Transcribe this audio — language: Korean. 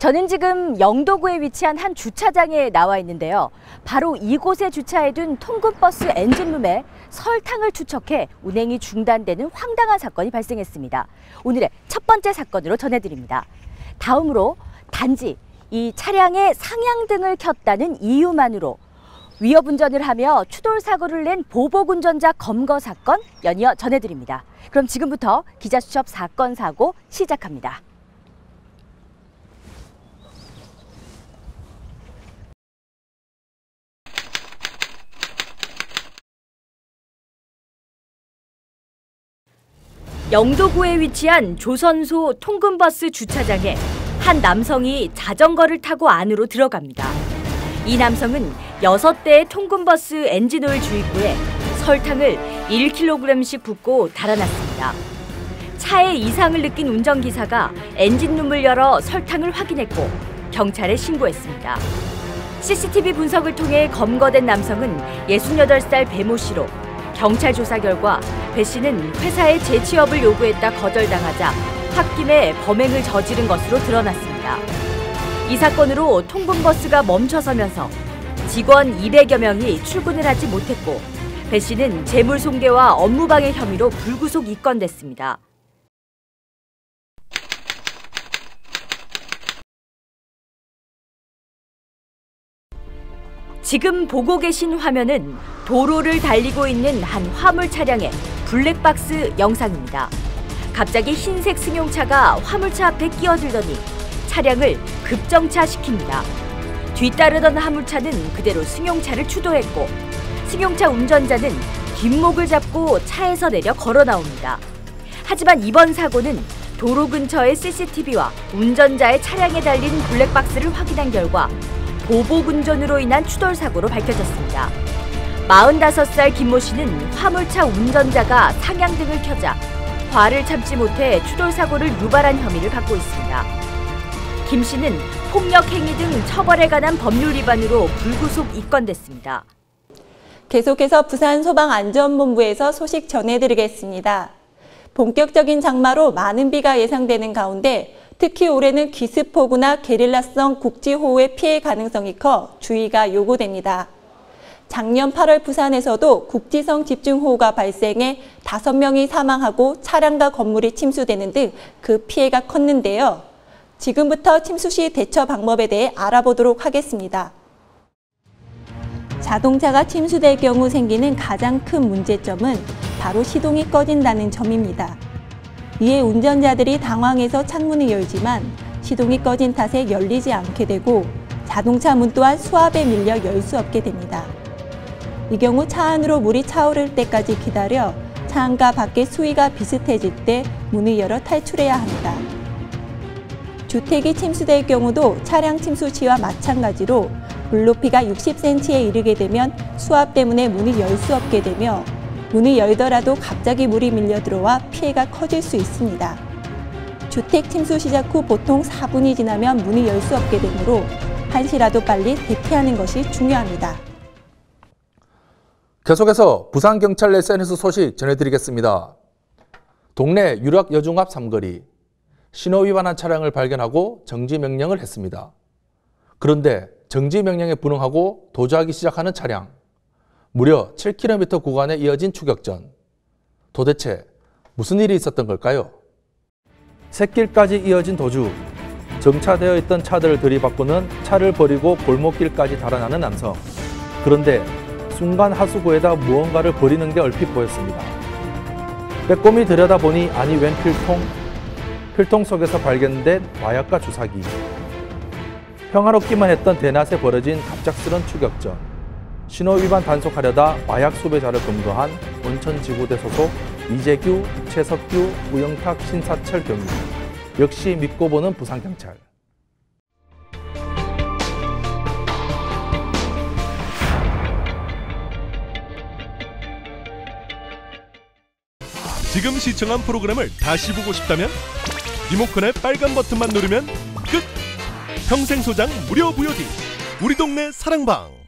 저는 지금 영도구에 위치한 한 주차장에 나와 있는데요. 바로 이곳에 주차해둔 통근버스 엔진룸에 설탕을 투척해 운행이 중단되는 황당한 사건이 발생했습니다. 오늘의 첫 번째 사건으로 전해드립니다. 다음으로 단지 이 차량의 상향등을 켰다는 이유만으로 위협운전을 하며 추돌사고를 낸 보복운전자 검거 사건 연이어 전해드립니다. 그럼 지금부터 기자수첩 사건 사고 시작합니다. 영도구에 위치한 조선소 통근버스 주차장에 한 남성이 자전거를 타고 안으로 들어갑니다. 이 남성은 6대의 통근버스 엔진오일 주입구에 설탕을 1kg씩 붓고 달아났습니다. 차에 이상을 느낀 운전기사가 엔진룸을 열어 설탕을 확인했고 경찰에 신고했습니다. CCTV 분석을 통해 검거된 남성은 68살 배모 씨로 경찰 조사 결과 배 씨는 회사에 재취업을 요구했다 거절당하자 홧김에 범행을 저지른 것으로 드러났습니다. 이 사건으로 통근버스가 멈춰서면서 직원 200여 명이 출근을 하지 못했고 배 씨는 재물손괴와 업무방해 혐의로 불구속 입건됐습니다. 지금 보고 계신 화면은 도로를 달리고 있는 한 화물 차량의 블랙박스 영상입니다. 갑자기 흰색 승용차가 화물차 앞에 끼어들더니 차량을 급정차시킵니다. 뒤따르던 화물차는 그대로 승용차를 추돌했고 승용차 운전자는 뒷목을 잡고 차에서 내려 걸어 나옵니다. 하지만 이번 사고는 도로 근처의 CCTV와 운전자의 차량에 달린 블랙박스를 확인한 결과 보복운전으로 인한 추돌사고로 밝혀졌습니다. 45살 김모 씨는 화물차 운전자가 상향등을 켜자 화를 참지 못해 추돌사고를 유발한 혐의를 받고 있습니다. 김 씨는 폭력행위 등 처벌에 관한 법률 위반으로 불구속 입건됐습니다. 계속해서 부산소방안전본부에서 소식 전해드리겠습니다. 본격적인 장마로 많은 비가 예상되는 가운데 특히 올해는 기습폭우나 게릴라성 국지호우의 피해 가능성이 커 주의가 요구됩니다. 작년 8월 부산에서도 국지성 집중호우가 발생해 5명이 사망하고 차량과 건물이 침수되는 등 그 피해가 컸는데요. 지금부터 침수 시 대처 방법에 대해 알아보도록 하겠습니다. 자동차가 침수될 경우 생기는 가장 큰 문제점은 바로 시동이 꺼진다는 점입니다. 이에 운전자들이 당황해서 창문을 열지만 시동이 꺼진 탓에 열리지 않게 되고 자동차 문 또한 수압에 밀려 열 수 없게 됩니다. 이 경우 차 안으로 물이 차오를 때까지 기다려 차 안과 밖의 수위가 비슷해질 때 문을 열어 탈출해야 합니다. 주택이 침수될 경우도 차량 침수 시와 마찬가지로 물 높이가 60cm에 이르게 되면 수압 때문에 문을 열 수 없게 되며 문을 열더라도 갑자기 물이 밀려 들어와 피해가 커질 수 있습니다. 주택 침수 시작 후 보통 4분이 지나면 문을 열 수 없게 되므로 한시라도 빨리 대피하는 것이 중요합니다. 계속해서 부산경찰 SNS 소식 전해드리겠습니다. 동네 유락 여중 앞 삼거리 신호 위반한 차량을 발견하고 정지 명령을 했습니다. 그런데 정지 명령에 불응하고 도주하기 시작하는 차량. 무려 7km 구간에 이어진 추격전. 도대체 무슨 일이 있었던 걸까요? 샛길까지 이어진 도주. 정차되어 있던 차들을 들이받고는 차를 버리고 골목길까지 달아나는 남성. 그런데 순간 하수구에다 무언가를 버리는 게 얼핏 보였습니다. 빼꼼히 들여다보니 아니 웬 필통 속에서 발견된 마약과 주사기. 평화롭기만 했던 대낮에 벌어진 갑작스런 추격전. 신호위반 단속하려다 마약 수배자를 검거한 온천지구대 소속 이재규, 최석규, 우영탁, 신사철 경위. 역시 믿고 보는 부산경찰. 지금 시청한 프로그램을 다시 보고 싶다면 리모컨의 빨간 버튼만 누르면 끝! 평생 소장 무료 VOD 우리 동네 사랑방.